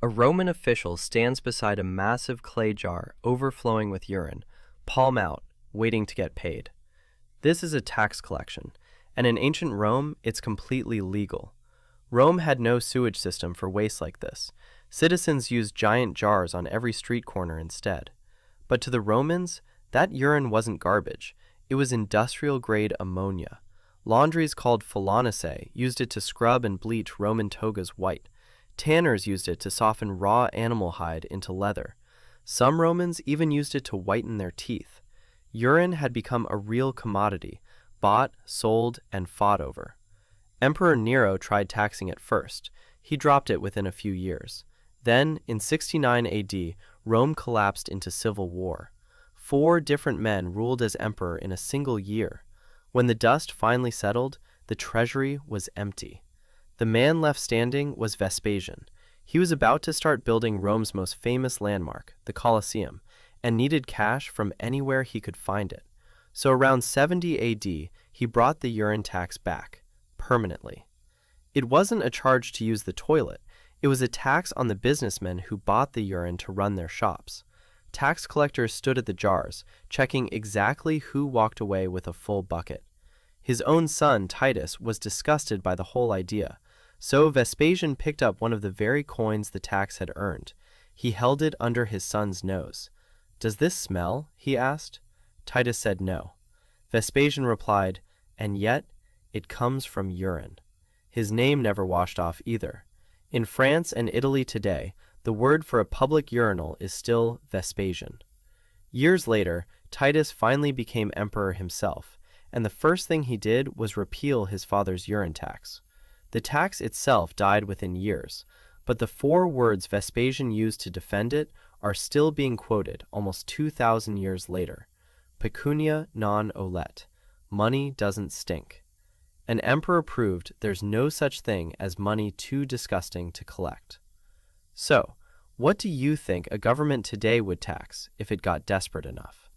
A Roman official stands beside a massive clay jar overflowing with urine, palm out, waiting to get paid. This is a tax collection, and in ancient Rome, it's completely legal. Rome had no sewage system for waste like this. Citizens used giant jars on every street corner instead. But to the Romans, that urine wasn't garbage. It was industrial-grade ammonia. Laundries called phalaninae used it to scrub and bleach Roman togas white. Tanners used it to soften raw animal hide into leather. Some Romans even used it to whiten their teeth. Urine had become a real commodity, bought, sold, and fought over. Emperor Nero tried taxing it first. He dropped it within a few years. Then, in 69 AD, Rome collapsed into civil war. 4 different men ruled as emperor in a single year. When the dust finally settled, the treasury was empty. The man left standing was Vespasian. He was about to start building Rome's most famous landmark, the Colosseum, and needed cash from anywhere he could find it. So around 70 AD, he brought the urine tax back, permanently. It wasn't a charge to use the toilet. It was a tax on the businessmen who bought the urine to run their shops. Tax collectors stood at the jars, checking exactly who walked away with a full bucket. His own son, Titus, was disgusted by the whole idea. So Vespasian picked up one of the very coins the tax had earned. He held it under his son's nose. "Does this smell?" he asked. Titus said no. Vespasian replied, "And yet, it comes from urine." His name never washed off either. In France and Italy today, the word for a public urinal is still Vespasian. Years later, Titus finally became emperor himself, and the first thing he did was repeal his father's urine tax. The tax itself died within years, but the 4 words Vespasian used to defend it are still being quoted almost 2,000 years later. Pecunia non olet. Money doesn't stink. An emperor proved there's no such thing as money too disgusting to collect. So, what do you think a government today would tax if it got desperate enough?